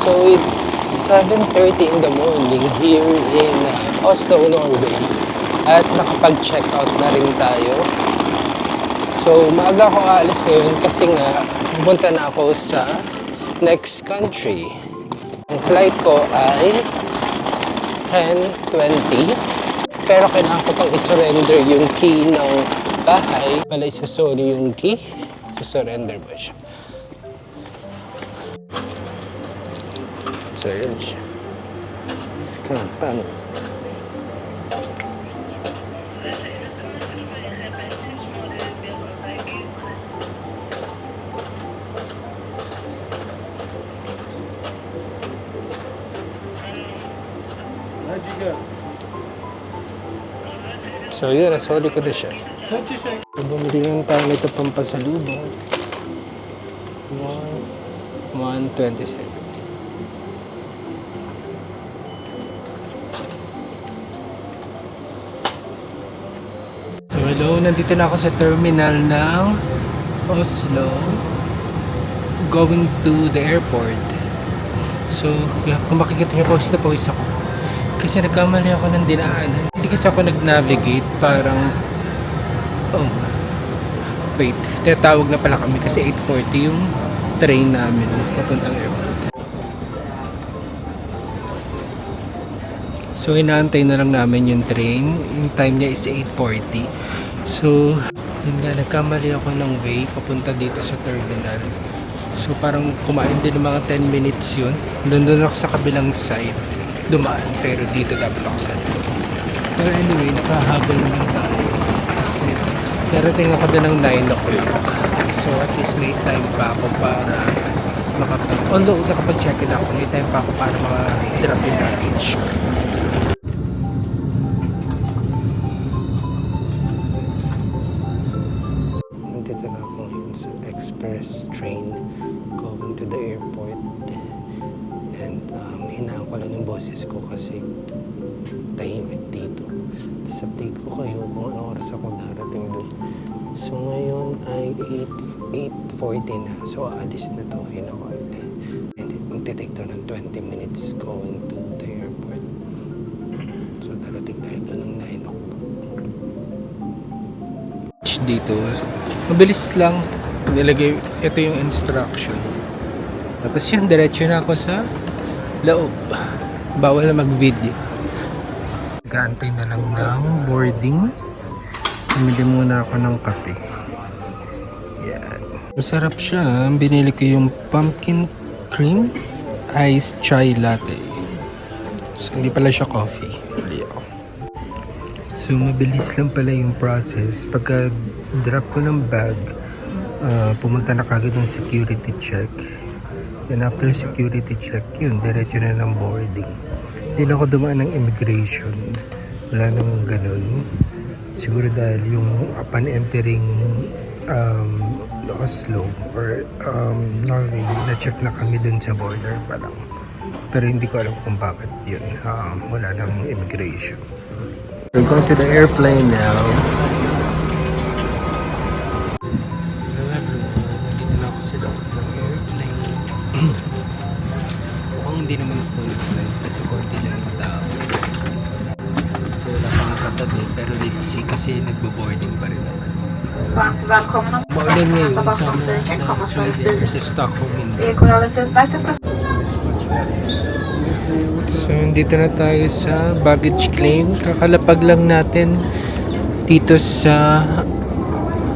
So it's 7:30 in the morning here in Oslo, Norway. At nakapag-check out na rin tayo. So maaga ako aalis ngayon kasi nga pupunta na ako sa next country. Ang flight ko ay 10:20. Pero kailangan ko pang isurrender yung key ng bahay. Pala isusuri yung key. Isurrender mo siya. So yun siya. Scan. Paano? So yun, nasoli ko na siya. So, bumili lang tayo nito pampasalubong. 127. So hello, nandito na ako sa terminal ng Oslo. Going to the airport. So kung makikita niyo, pawis na pawis ako. Kasi nagkamali ako ng dinaanan. Hindi kasi ako nag-navigate. Parang wait, tinatawag na pala kami kasi 8:40 yung train namin papuntang airport. So inaantay na lang namin yung train. Yung time niya is 8:40. So yun nga, nagkamali ako ng way papunta dito sa terminal. So parang kumain din ng mga 10 minutes yun. Doon ako sa kabilang side dumaan, pero dito dapat ako sa likod. Pero anyway, nakahabol naman tayo. Darating ako doon ng 9 o'clock. So at least may time pa ako para although nakapag-check-in ako, may time pa ako para drop yung luggage. Nandito na ako yun sa express train going to the airport. And hinaan ko lang yung boses ko kasi tahimik dito. Tapos update ko kayo kung anong oras ako darating doon. So ngayon ay 8:40 na. So aalis na to in a while. And magtitake to ng 20 minutes going to the airport. So darating tayo doon ng 9 o'clock. Dito, mabilis lang. Nilagay, ito yung instruction. Tapos yun, diretso na ako sa loob. Bawal na mag-video. Nag-aantay na lang ng boarding. Bumili muna ako ng kape. Yan. Masarap siya. Binili ko yung pumpkin cream iced chai latte. So, hindi pala siya coffee. Mali ako. So, mabilis lang pala yung process. Pagka drop ko ng bag, pumunta na kagad ng security check. And after security check, yun, diretso na ng boarding. Hindi na ako dumaan ng immigration. Wala namang ganun. Siguro dahil yung upon entering Oslo or Norway, na-check na kami dun sa border pa lang. Pero hindi ko alam kung bakit yun. Wala nang immigration. We're going to the airplane now. Nandito na ako sa loob ng airplane. Mukhang hindi naman full flight kasi konti lang yung tao. So wala pang katabi, pero let's see kasi nagbo-boarding pa rin naman. Maulan ngayon sa Sweden or sa Stockholm. So dito na tayo sa baggage claim. Kakalapag lang natin dito sa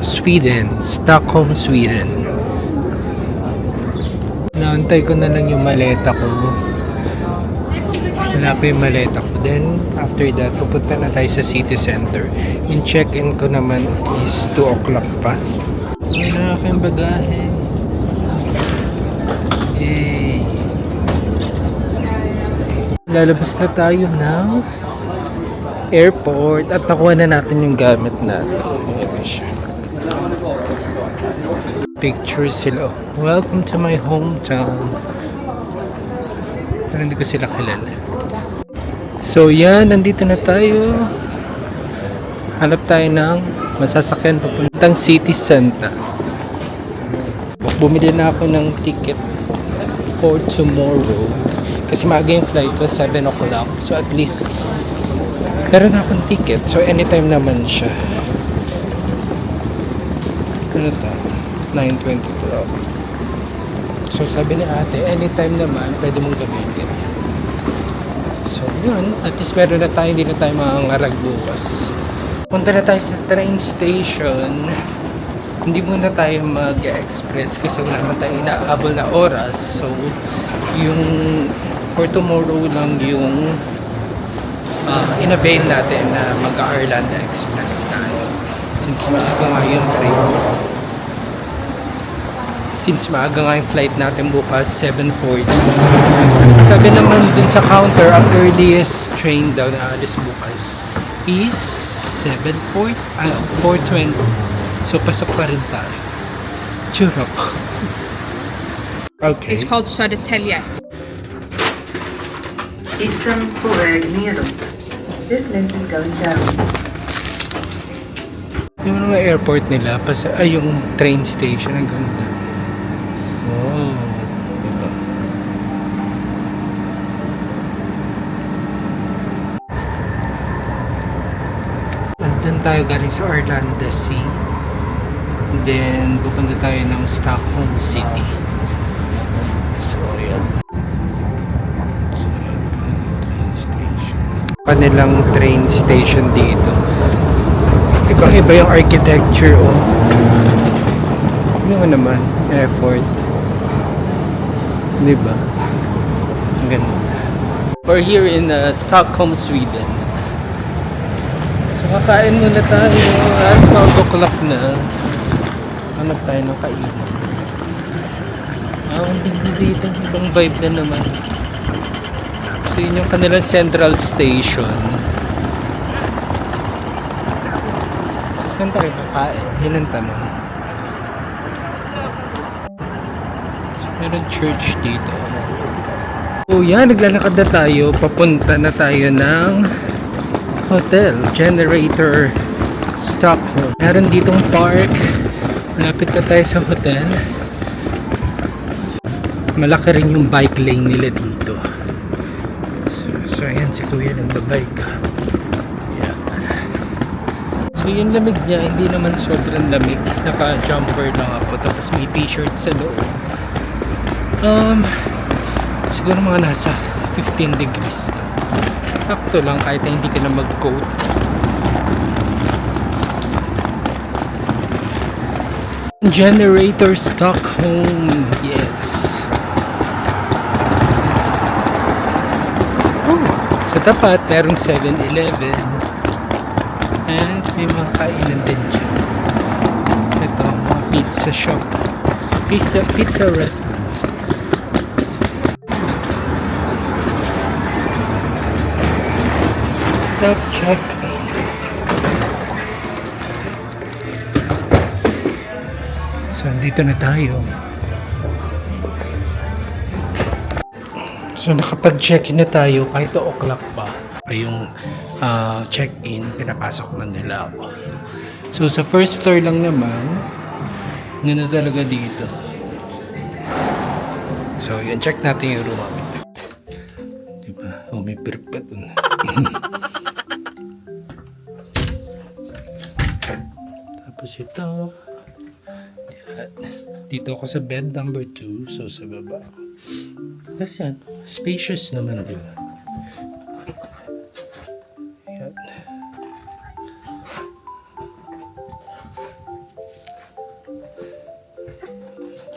Sweden, Stockholm, Sweden. Naantay ko na lang yung maleta ko. Wala pa yung maleta ko. Then, after that, pupunta na tayo sa city center. Yung check-in ko naman is 2 o'clock pa. Wala akong bagahe. Yay! Lalabas na tayo ng airport at nakuha na natin yung gamit natin. Ayan siya. Pictures sila. Welcome to my hometown. Pero hindi ko sila kilala. So yan, nandito na tayo. Hanap tayo ng masasakyan papuntang city center. Bumili na ako ng ticket for tomorrow. Kasi maaga yung flight ko, 7 o'clock. So at least, meron na akong ticket. So anytime naman siya. Ano to? 9:22. So sabi ni ate, anytime naman, pwede mong gamitin. So yun, at least meron na tayo, hindi na tayo mangangarag bukas. Punta na tayo sa train station. Hindi muna tayo mag-express kasi wala naman tayo inaabol na oras. So yung for tomorrow lang yung in-avail natin na mag-Arlanda Express tayo. Since maaga nga yung train. Since maaga nga yung flight natin bukas, 7:40. Sabi naman dun sa counter, ang earliest train daw na alis bukas is 4:20. So, pasok pa rin tayo. Churok. Okay. It's called Södertälje. Isen på väg nedåt. This lift is going down. Yung mga airport nila, yung train station, ang ganda. Oh, diba? Nandun tayo galing sa Arlanda Sea. Then, pupunta tayo ng Stockholm City. So, yun. So, train station. Kanilang train station dito. Ibang-iba yung architecture, oh. Ano naman, effort. Diba? Ang ganda. We're here in Stockholm, Sweden. So, kakain muna tayo. At 12 o'clock na. Hanap tayo ng kainan. Ang digdi dito. Isang vibe na naman. So, yun yung kanilang central station. Saan tayo kakain? Yun ang tanong. So, meron church dito. Oh yan, naglalakad na tayo. Papunta na tayo ng hotel. Generator Stockholm. Meron ditong park. Malapit na tayo sa hotel. Malaki rin yung bike lane nila dito. So ayan, si kuya nagbabike. Yan. So yung lamig niya, hindi naman sobrang lamig. Naka-jumper lang ako. Tapos may t-shirt sa loob. Siguro mga nasa 15 degrees. Sakto lang kahit na hindi ka na mag-coat. Generator Stockholm, yes. Sa tapat, merong 7-Eleven. And may mga kainan din dyan. Ito, mga pizza shop. Pizza restaurant. Self-check-in. So, dito na tayo. So, nakapag-check-in na tayo kahit 2 o'clock pa. Yung check-in, pinapasok na nila ako. So, sa first floor lang naman, ganda talaga dito. So, yun, check natin yung room. Diba? Oh, may pirpat dun. Tapos ito. Yan. Dito ako sa bed number 2. So, sa baba ako. Tapos yan. Spacious naman, di ba? Yan.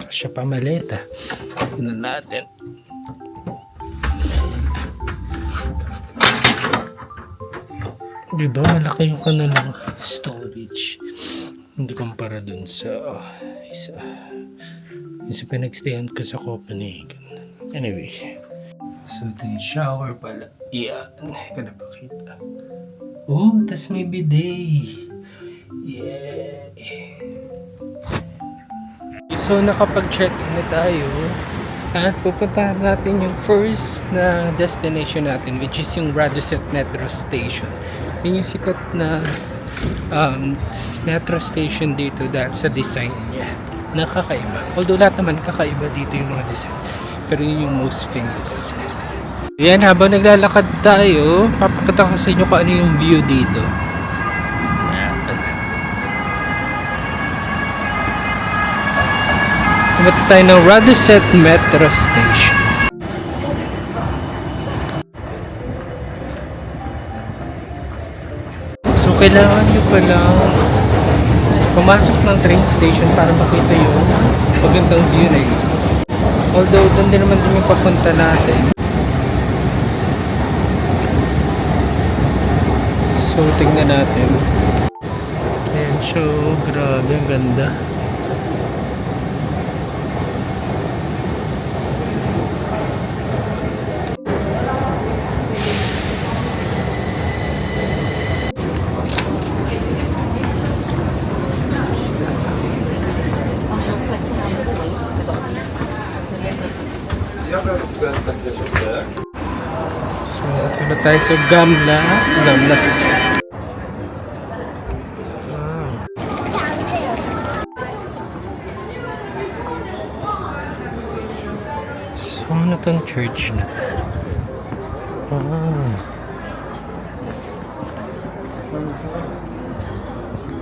Kasya pa maleta. Tignan natin. Diba? Malaki yung kanilang storage. Hindi kumpara dun sa isa. Yung sa pinagstayan ko sa Copenhagen. Anyway. So, ito yung shower pala. Yan. Hindi ko napakita. Oh, tas may bidet. Yeah. So, nakapag-check-in na tayo. At pupuntahan natin yung first na destination natin, which is yung Radusset Metro Station. Yun yung sikat na metro station dito dahil sa design niya. Nakakaiba. Although lahat naman kakaiba dito yung mga design. Pero yun yung most famous. Yan, habang naglalakad tayo, papakita ko sa inyo kung ano yung view dito. Yan. Pumunta tayo ng Radisson Metro Station. So, kailangan nyo pala pumasok ng train station para makita yung magandang view na yun. Although, doon din naman yung papunta natin. So, tingnan natin. Ayan, so, grabe, ang ganda. So, ito na tayo sa Gamla. So, ano tong church na to?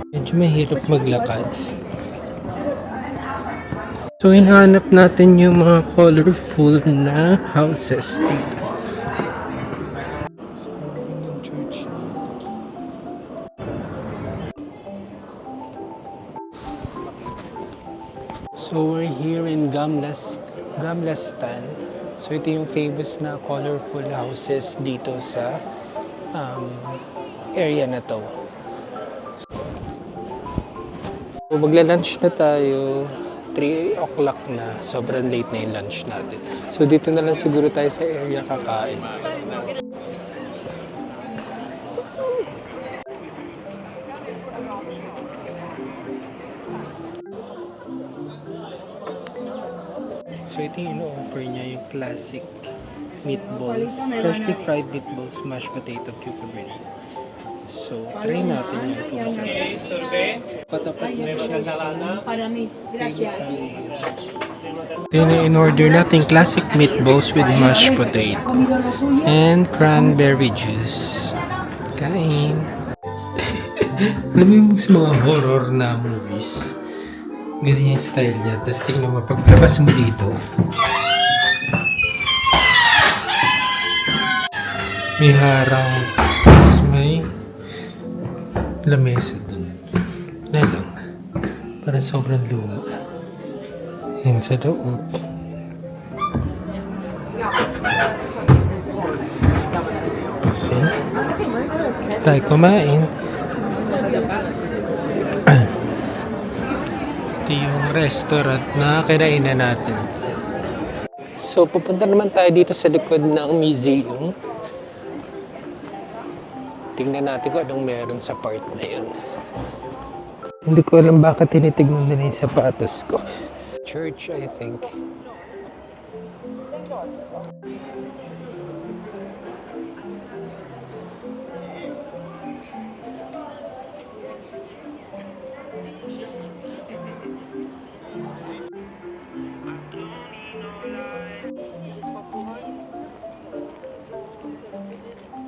Medyo mahirap maglakad. So, hinahanap natin yung mga colorful na houses dito. So, yung church. So, we're here in Gamlastan. So, ito yung famous na colorful houses dito sa area na to. So, magla-lunch na tayo. 3 o'clock na. Sobrang late na yung lunch natin. So, dito na lang siguro tayo sa area kakain. So, ito yung ino-offer niya, yung classic meatballs. Freshly fried meatballs, mashed potato, cucumber. So, try natin yun kung masarap. Patapat na siya. Ito yung in-order natin, classic meatballs with mashed potato and cranberry juice. Kain. Alam mo yung sa mga horror na movies, ganyan yung style niya. Tapos tingnan mo, pagpalabas mo dito, may harang, tapos may lamesa dun. Na lang. Parang sobrang luma. Yan sa loob. Kasi, tayo kumain. Ito yung restaurant na kinainan natin. So, pupunta naman tayo dito sa likod ng museum. Tingnan natin kung anong meron sa part na yun. Hindi ko alam bakit tinitignan nila yung sapatos ko. Church, I think.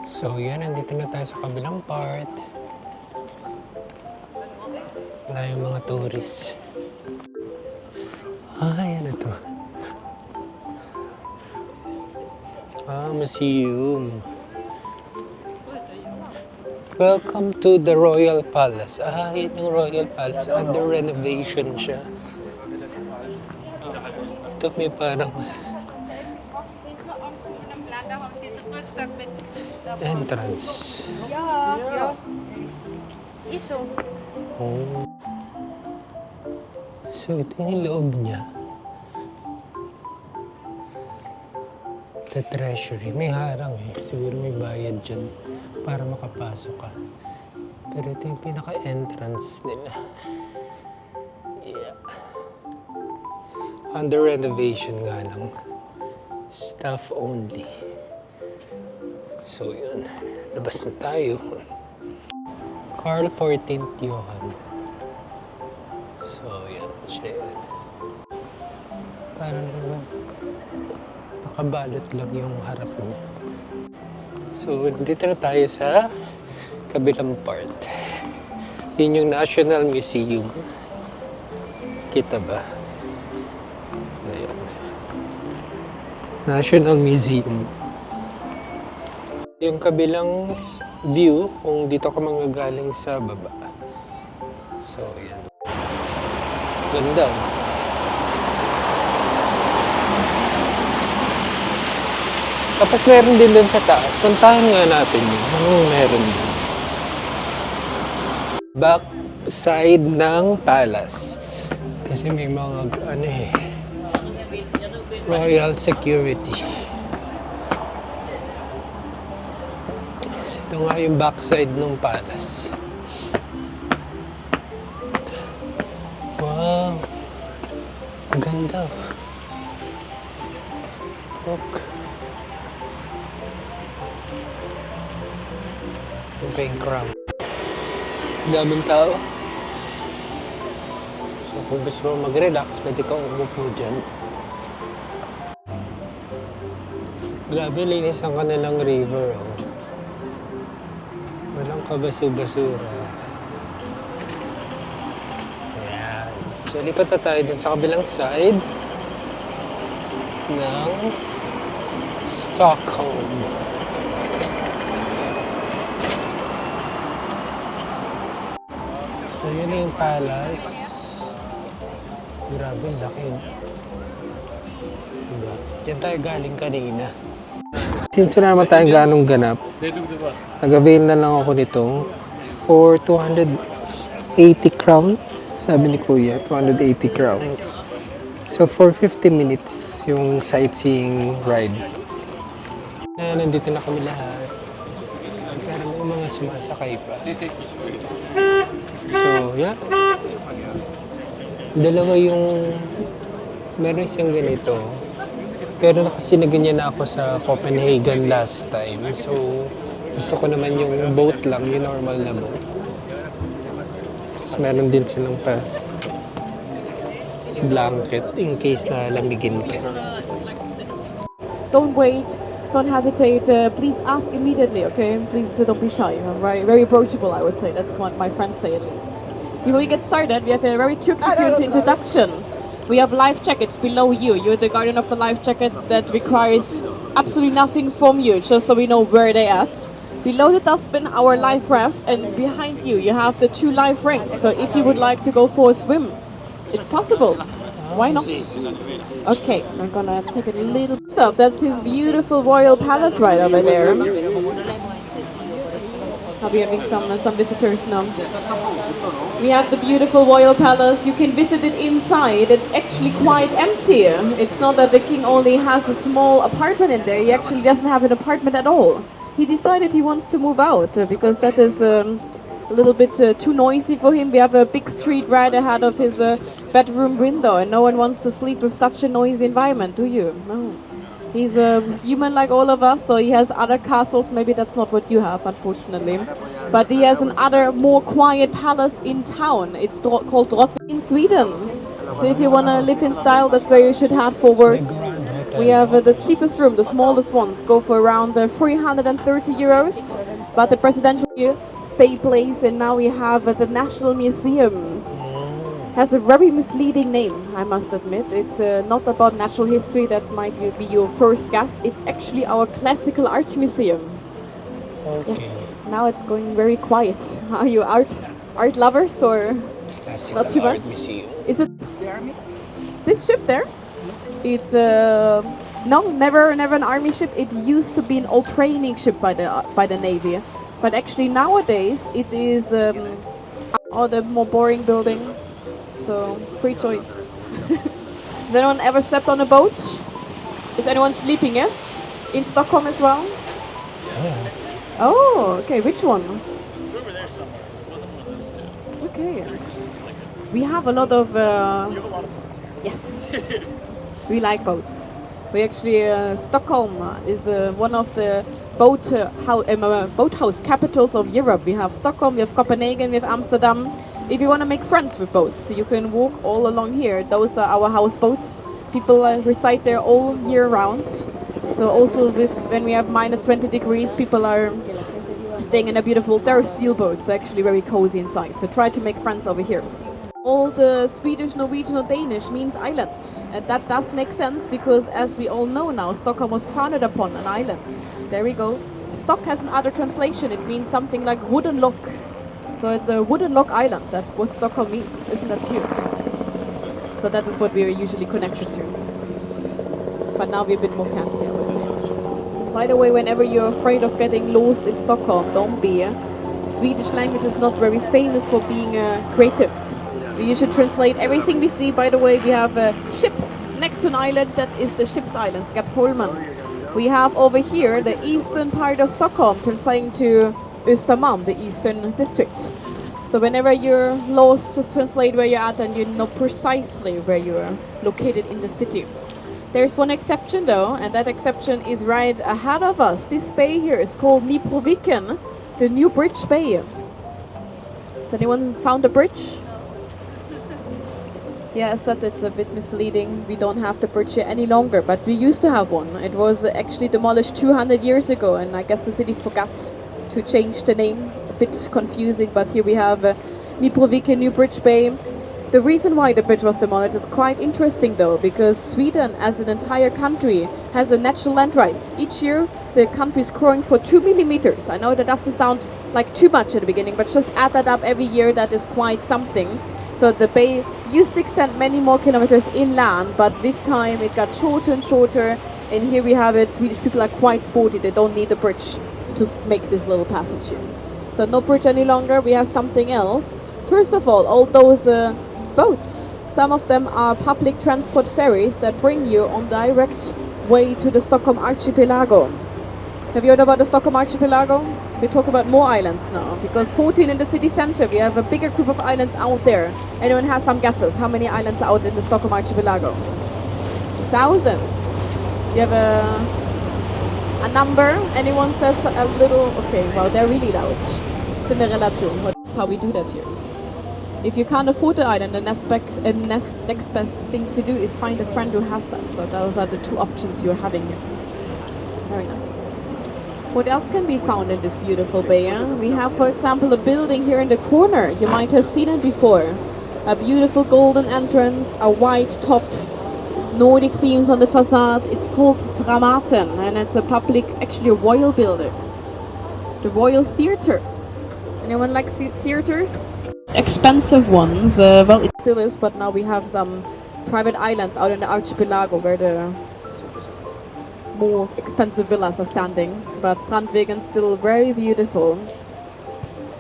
So yan, nandito na tayo sa kabilang part. Wala yung mga tourists. Yan na to. Museum. Welcome to the Royal Palace. Yun yung Royal Palace. Under renovation siya. Ito may parang entrance. Oh. So ito yung loob niya. The treasury. May harang eh. Siguro may bayad dyan para makapasok ka. Pero ito yung pinaka-entrance nila. Yeah. Under renovation nga lang. Staff only. So yun. Labas na tayo. Carl 14th Johann. So yan. Siya yan. Parang nakabalot lang yung harap niya. So, dito na tayo sa kabilang part. Yun yung National Museum. Kita ba? Ayan. National Museum. Yung kabilang view, kung dito ka manggagaling sa baba. So, ayan. Ganda. Tapos meron din dun sa taas. Puntahan nga natin yun. Anong meron din? Back side ng palace. Kasi may mga royal security. So, ito nga yung backside ng palace. Wow! Ang ganda. Look. Yung pa yung crown. Daming tao. So kung gusto mo mag-relax, pwede ka umupo dyan. Grabe, linis ang kanilang river. Oh. Walang kabaso-basura. Ayan. So lipat na tayo dun sa kabilang side ng Stockholm. So yun yung palace. Grabe, laki. Diba? Diyan tayo galing kanina. Since wala naman tayong ganong ganap, nag-avail na lang ako nito for 280 crown. Sabi ni Kuya, 280 crowns. So for 50 minutes yung sightseeing ride. Nandito na kami lahat. Pero may mga sumasakay pa. So, yeah. Dalawa yung... Meron isang ganito. Pero kasi naganyan na ako sa Copenhagen last time. So, gusto ko naman yung boat lang, yung normal na boat. Tapos meron din silang pa blanket in case na lamigin ka. Don't wait, don't hesitate, please ask immediately, okay? Please don't be shy. Very approachable, I would say. That's what my friends say at least. Before we get started, we have a very quick security introduction. We have life jackets below you. You're the guardian of the life jackets. That requires absolutely nothing from you, just so we know where they're at. Below the dustbin, our life raft, and behind you, you have the 2 life rings. So if you would like to go for a swim, it's possible. Why not? Okay, I'm gonna take a little stuff. That's his beautiful royal palace right over there. I'll be having some visitors now. We have the beautiful royal palace. You can visit it inside. It's actually quite empty. It's not that the king only has a small apartment in there. He actually doesn't have an apartment at all. He decided he wants to move out because that is a little bit too noisy for him. We have a big street right ahead of his bedroom window, and no one wants to sleep with such a noisy environment, do you? No. He's a human like all of us, so he has other castles. Maybe that's not what you have, unfortunately. But he has another more quiet palace in town. It's called Drottning in Sweden. So if you want to live in style, that's where you should head forwards. We have the cheapest room, the smallest ones, go for around 330 euros. But the presidential stay place, and now we have the National Museum. Has a very misleading name, I must admit. It's not about natural history, that might be your first guess. It's actually our classical art museum. Okay. Yes, now it's going very quiet. Are you art lovers or Classical not too art much? museum. Is it this ship there? It's no, never an army ship. It used to be an old training ship by the Navy, but actually nowadays it is all the more boring building. So, free choice. Has anyone ever slept on a boat? Is anyone sleeping, yes? In Stockholm as well? Yeah. Oh, okay. Which one? It's over there somewhere. It wasn't one of those two. Okay. We have a lot of... You have a lot of boats here. yes. We like boats. We actually... Stockholm is one of the boathouse capitals of Europe. We have Stockholm, we have Copenhagen, we have Amsterdam. If you want to make friends with boats, you can walk all along here. Those are our houseboats. People reside there all year round. So also when we have minus 20 degrees, people are staying in a beautiful, there are steel boats, actually very cozy inside. So try to make friends over here. All the Swedish, Norwegian or Danish means island. And that does make sense because as we all know now, Stockholm was founded upon an island. There we go. Stock has another translation. It means something like wooden lock. So it's a wooden lock island. That's what Stockholm means. Isn't that cute? So that is what we are usually connected to. But now we're a bit more fancy, I would say. By the way, whenever you're afraid of getting lost in Stockholm, don't be. Swedish language is not very famous for being creative. We usually translate everything we see. By the way, we have ships next to an island that is the ship's island, Skeppsholmen. We have over here the eastern part of Stockholm translating to Östermalm, the eastern district. So whenever you're lost, just translate where you're at and you know precisely where you're located in the city. There's one exception though, and that exception is right ahead of us. This bay here is called Nyproviken, the New Bridge Bay. Has anyone found a bridge? Yes, that it's a bit misleading. We don't have the bridge here any longer, but we used to have one. It was actually demolished 200 years ago, and I guess the city forgot to change the name. A bit confusing, but here we have Nyproviken, New Bridge Bay. The reason why the bridge was demolished is quite interesting though, because Sweden as an entire country has a natural land rise. Each year the country is growing for 2 millimeters. I know that doesn't sound like too much at the beginning, but just add that up every year, that is quite something. So the bay used to extend many more kilometers inland, but with time it got shorter and shorter, and here we have it. Swedish people are quite sporty, they don't need a bridge to make this little passage here. So no bridge any longer, we have something else. First of all those boats. Some of them are public transport ferries that bring you on direct way to the Stockholm archipelago. Have you heard about the Stockholm archipelago? We talk about more islands now, because 14 in the city center, we have a bigger group of islands out there. Anyone has some guesses? How many islands are out in the Stockholm archipelago? Thousands. You have a number? Anyone says a little? Okay, well, they're really loud. Cinderella too. That's how we do that here. If you can't afford the island, the next best thing to do is find a friend who has that. So those are the two options you're having here. Very nice. What else can be found in this beautiful bay? We have, for example, a building here in the corner. You might have seen it before. A beautiful golden entrance, a white top, Nordic themes on the facade. It's called Dramaten, and it's a public, actually a royal building. The Royal Theatre. Anyone likes theaters? Expensive ones. Well, it still is, but now we have some private islands out in the archipelago where the more expensive villas are standing. But Strandvägen still very beautiful.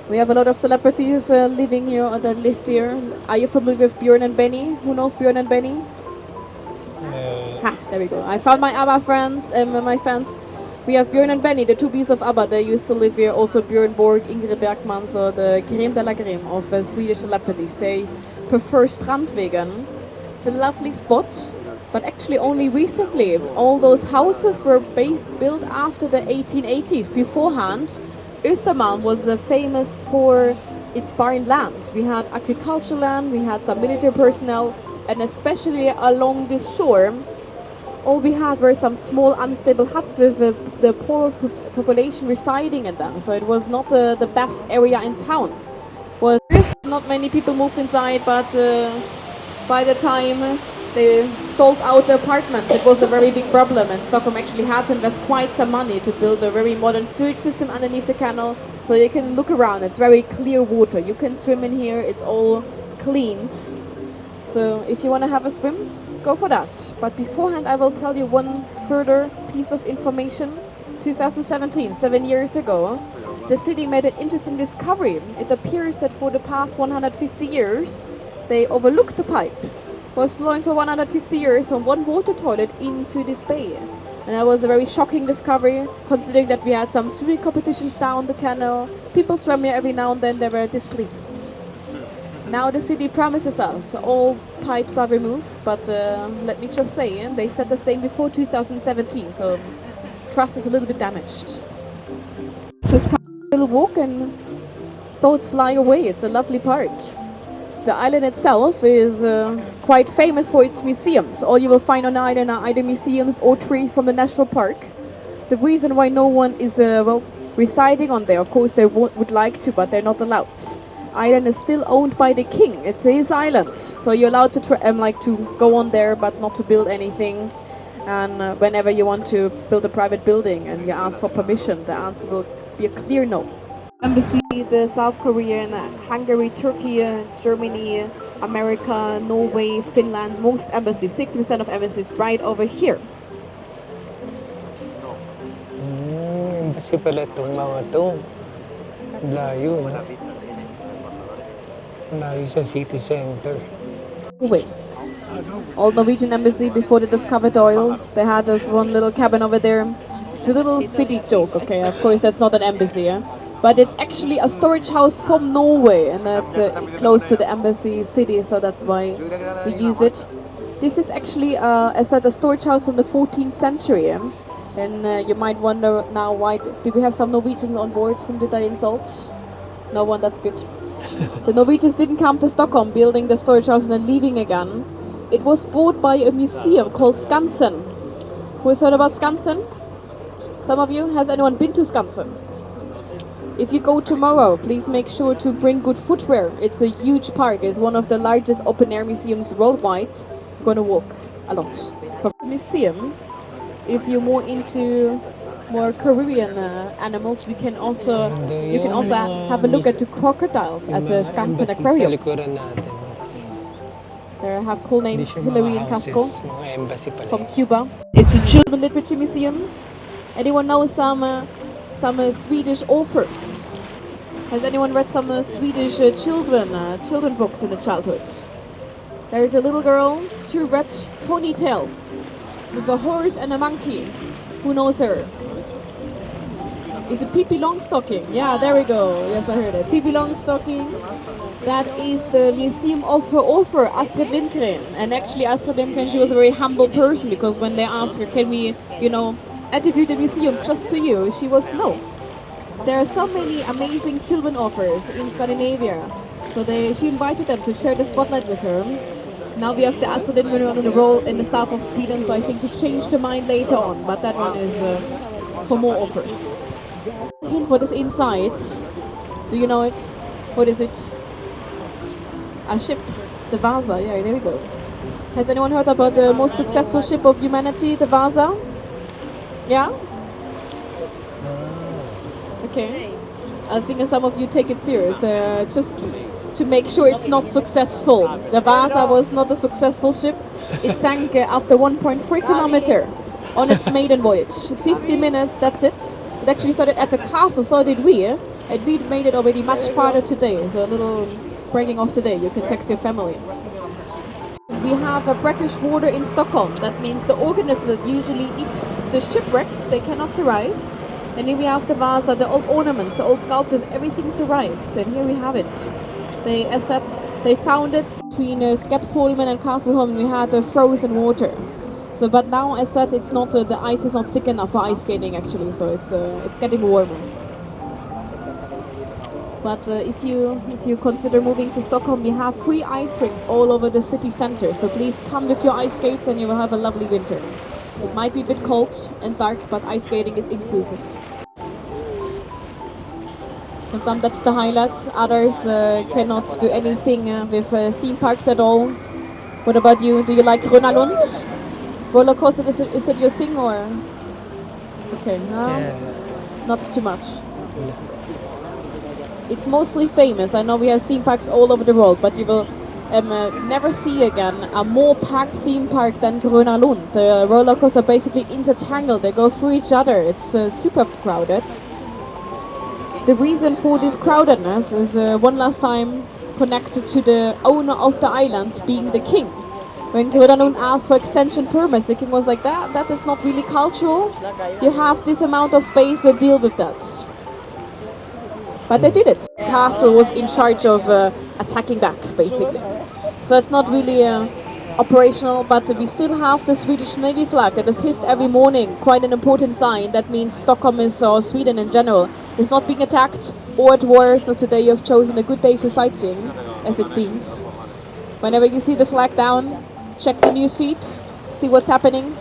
We have a lot of celebrities living here or that lived here. Are you familiar with Björn and Benny? Who knows Björn and Benny? Ha, there we go. I found my ABBA friends, my fans. We have Björn and Benny, the two bees of ABBA. They used to live here. Also Björn Borg, Ingrid Bergman, so the Grim de la Grim of Swedish celebrities. They prefer Strandvägen. It's a lovely spot, but actually only recently. All those houses were built after the 1880s. Beforehand, Östermalm was famous for its barren land. We had agricultural land, we had some military personnel, and especially along the shore, all we had were some small unstable huts with the poor population residing in them. So it was not the best area in town. Well, not many people moved inside, but by the time they sold out the apartments, it was a very big problem, and Stockholm actually had to invest quite some money to build a very modern sewage system underneath the canal. So you can look around, it's very clear water. You can swim in here, it's all cleaned. So if you want to have a swim, go for that. But beforehand, I will tell you one further piece of information. 2017, 7 years ago, the city made an interesting discovery. It appears that for the past 150 years, they overlooked the pipe. Was flowing for 150 years from one water toilet into this bay. And that was a very shocking discovery, considering that we had some swimming competitions down the canal. People swam here every now and then, they were displeased. Now the city promises us all pipes are removed, but let me just say, they said the same before 2017, so trust is a little bit damaged. Just come a little walk and thoughts fly away. It's a lovely park. The island itself is quite famous for its museums. All you will find on the island are either museums or trees from the national park. The reason why no one is residing on there, of course they would like to, but they're not allowed. Island is still owned by the king. It's his island, so you're allowed to to go on there, but not to build anything. And whenever you want to build a private building and you ask for permission, the answer will be a clear no. Embassy, the South Korean, Hungary, Turkey, Germany, America, Norway, Finland, most embassies, 60% of embassies right over here. Embassy pala itong mga to. Layo, no? Layo sa city center. Wait. Old Norwegian embassy before they discovered oil. They had this one little cabin over there. It's a little city joke, okay? Of course, that's not an embassy, but it's actually a storage house from Norway, and that's close to the embassy city, so that's why we use it. This is actually, as I said, a storage house from the 14th century. And you might wonder now why do we have some Norwegians on board? Whom did I insult? No one, that's good. The Norwegians didn't come to Stockholm building the storage house and then leaving again. It was bought by a museum called Skansen. Who has heard about Skansen? Some of you? Has anyone been to Skansen? If you go tomorrow, please make sure to bring good footwear. It's a huge park. It's one of the largest open-air museums worldwide. You're going to walk a lot. For the museum, if you're more into more Korean animals, you can also have a look at the crocodiles at the Skansen Aquarium. They have cool names, Hillary and Casco from Cuba. It's a children's literature museum. Anyone know some Swedish authors? Has anyone read some Swedish children books in the childhood? There is a little girl, 2 red ponytails, with a horse and a monkey. Who knows her? Is it Pippi Longstocking? Yeah, there we go. Yes, I heard it. Pippi Longstocking. That is the museum of her author, Astrid Lindgren. And actually, Astrid Lindgren, she was a very humble person, because when they asked her, can we, attribute the museum just to you? She was no. There are so many amazing children authors in Scandinavia. So she invited them to share the spotlight with her. Now we have the Astrid Lindgren on the roll in the south of Sweden, so I think she changed her mind later on. But that one is for more authors. Hint what is inside. Do you know it? What is it? A ship. The Vasa. Yeah, there we go. Has anyone heard about the most successful ship of humanity, the Vasa? Yeah? Okay. I think some of you take it serious. Just to make sure it's not successful. The Vasa was not a successful ship. It sank after 1.3 kilometer on its maiden voyage. 50 minutes, that's it. It actually started at the castle, so did we. And we made it already much farther today. So a little breaking off today. You can text your family. We have a brackish water in Stockholm. That means the organisms that usually eat the shipwrecks, they cannot survive. And here we have the Vasa, the old ornaments, the old sculptures, everything survived. And here we have it. They found it between Skeppsholmen and Castleholm. We had frozen water. So, but now, as said, it's not the ice is not thick enough for ice skating actually. So it's getting warmer. But if you consider moving to Stockholm, we have free ice rinks all over the city center. So please come with your ice skates, and you will have a lovely winter. It might be a bit cold and dark, but ice skating is inclusive. For some, that's the highlight. Others cannot do anything with theme parks at all. What about you? Do you like Gröna Lund? Roller coaster, is it your thing or? Okay, no, not too much. It's mostly famous. I know we have theme parks all over the world, but you will never see again a more packed theme park than Gröna Lund. The roller coasters are basically intertangled. They go through each other. It's super crowded. The reason for this crowdedness is one last time connected to the owner of the island being the king. When Gröna Lund asked for extension permits, the king was like, that is not really cultural. You have this amount of space to deal with that. But they did it. The castle was in charge of attacking back, basically. So it's not really operational, but we still have the Swedish Navy flag that is hissed every morning. Quite an important sign. That means Stockholm is, or Sweden in general, is not being attacked or at war. So today you have chosen a good day for sightseeing, as it seems. Whenever you see the flag down, check the news feed, see what's happening.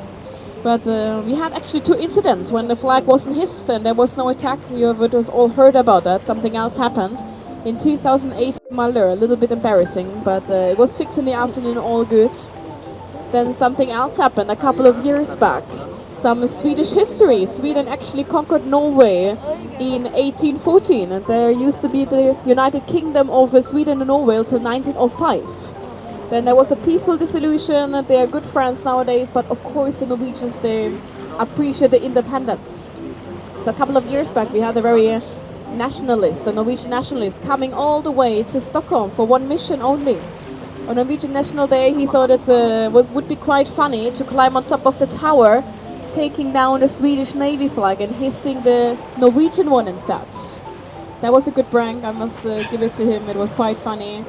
But we had actually 2 incidents when the flag wasn't hissed and there was no attack. You would have all heard about that. Something else happened. In 2008, Malmö, a little bit embarrassing, but it was fixed in the afternoon, all good. Then something else happened a couple of years back. Some Swedish history. Sweden actually conquered Norway in 1814, and there used to be the United Kingdom of Sweden and Norway until 1905. Then there was a peaceful dissolution. They are good friends nowadays, but of course the Norwegians, they appreciate the independence. So a couple of years back we had a very nationalist, a Norwegian nationalist, coming all the way to Stockholm for one mission only. On Norwegian National Day he thought it would be quite funny to climb on top of the tower, taking down the Swedish Navy flag and hissing the Norwegian one instead. That was a good prank, I must give it to him, it was quite funny.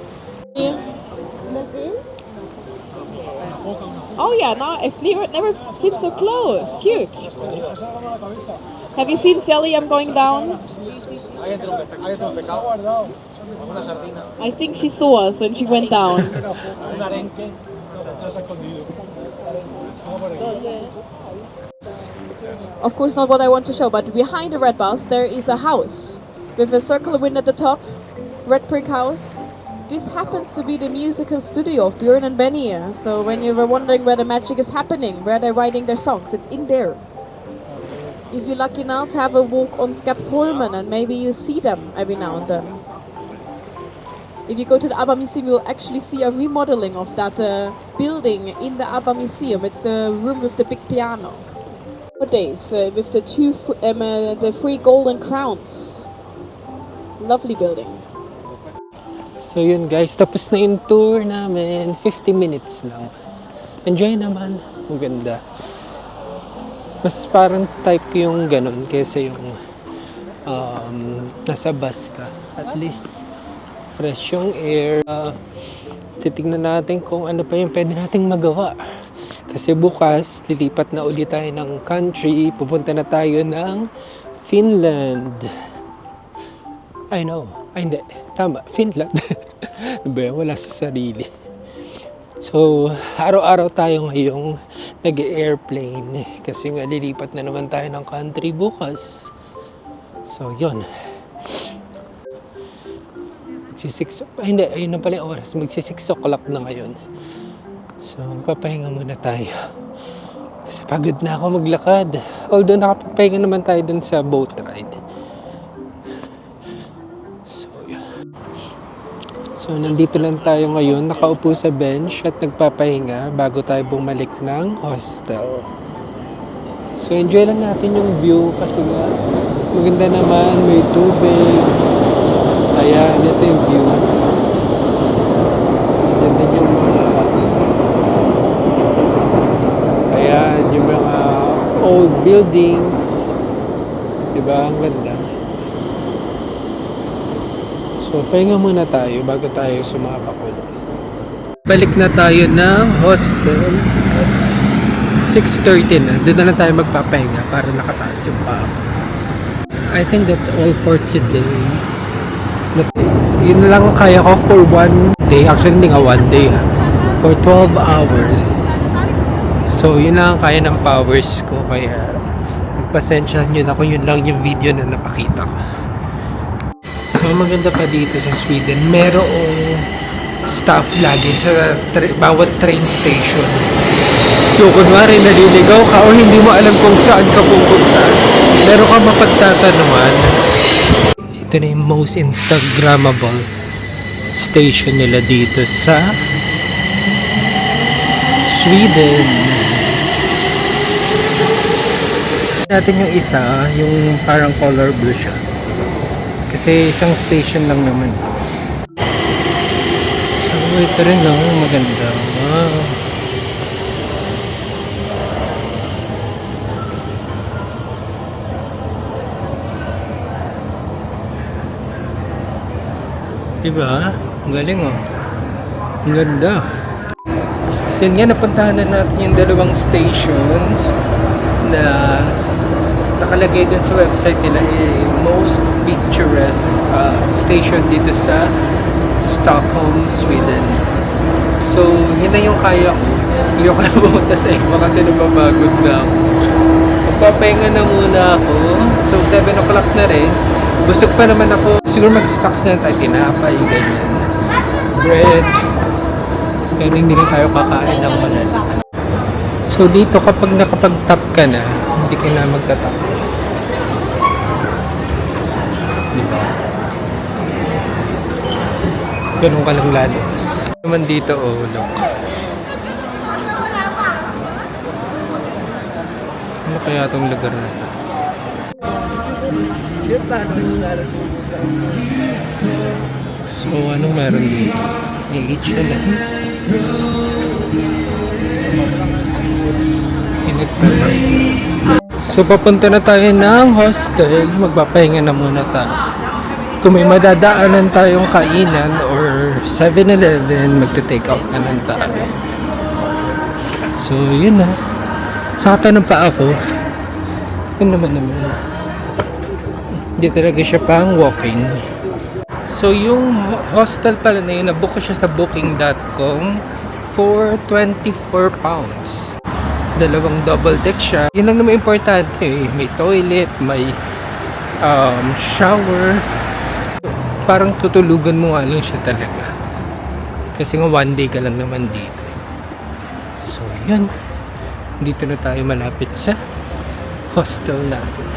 Oh yeah, no, I've never seen so close. Cute. Have you seen Sally? I'm going down. I think she saw us and she went down. Of course not what I want to show, but behind the red bus there is a house with a circular window at the top, red brick house. This happens to be the musical studio of Björn and Benny. So when you were wondering where the magic is happening, where they're writing their songs, it's in there. If you're lucky enough, have a walk on Skeppsholmen and maybe you see them every now and then. If you go to the ABBA Museum, you'll actually see a remodeling of that building in the ABBA Museum. It's the room with the big piano. Nowadays, with the the 3 golden crowns. Lovely building. So yun guys, tapos na yung tour namin. 50 minutes lang. Enjoy naman. Ang ganda. Mas parang type ko yung ganun kaysa yung nasa bus ka. At least fresh yung air. Titignan natin kung ano pa yung pwede nating magawa. Kasi bukas, lilipat na ulit tayo ng country. Pupunta na tayo ng Finland. I know. Ay, hindi. Tama. Finland. Wala sa sarili. So, araw-araw tayo ngayong nag-airplane. Kasi nga, lilipat na naman tayo ng country bukas. So, yun. Hindi. Ayun na pala yung oras. 6 o'clock na ngayon. So, papahinga muna tayo. Kasi pagod na ako maglakad. Although, nakapapahinga naman tayo dun sa boat ride. So, nandito lang tayo ngayon, nakaupo sa bench at nagpapahinga bago tayo bumalik ng hostel. So, enjoy lang natin yung view kasi nga maganda naman, may tubig. Ayan, ito yung view. Ayan din yung mga yung mga old buildings. Diba? Ang ganda. So, pahinga muna tayo bago tayo sumabak ulit. Balik na tayo ng hostel. 6:30 na. Doon na lang tayo magpapahinga para nakataas yung paa. I think that's all for today. Yun lang kaya ko for one day. Actually, hindi nga one day. For 12 hours. So, yun lang kaya ng powers ko. Kaya, magpasensya nyo na kung yun lang yung video na napakita ko. So, maganda pa dito sa Sweden. Merong staff lagi sa bawat train station. So, kunwari naliligaw ka o hindi mo alam kung saan ka pupunta, meron ka mapagtatanungan. Ito na yung most Instagrammable station nila dito sa Sweden. Natin yung isa, yung parang color blue siya. Kasi isang station lang naman. So, ito rin lang. Maganda. Wow. Diba? Ang galing oh. Ang ganda. So yun nga, napuntahan na natin yung dalawang stations na nakalagay dun sa website nila most picturesque station dito sa Stockholm, Sweden. So, yun na yung kaya ko. Hindi ko na pumunta sa iba kasi napapagod na ako. Magpapahinga na muna ako. So, 7 o'clock na rin. Busog pa naman ako. Siguro mag-stocks na tayo. Tinapay, ganyan. Bread. Pero hindi na tayo kakain ng malala. So, dito kapag nakapag-tap ka na, hindi ka na magta-tap. Diba? Ganun ka lang lalabas. Naman dito, oh, look. Ano kaya itong lugar na ito? So, anong meron dito? May H&M. Init pa rin. So, papunta na tayo ng hostel. Magpapahinga na muna tayo. Kung may madadaanan tayong kainan or 7-Eleven, magte-take out na lang tayo. So, yun na. Saka ng pa ako. Yun naman. Hindi talaga siya pang walking. So, yung hostel pala na yun, nabook ko siya sa booking.com for 24 pounds. Dalawang double deck siya. Yun lang naman importante eh. May toilet, may shower. Parang tutulugan mo nga lang siya talaga. Kasi nga 1 day ka lang naman dito. So, yun. Dito na tayo malapit sa hostel natin.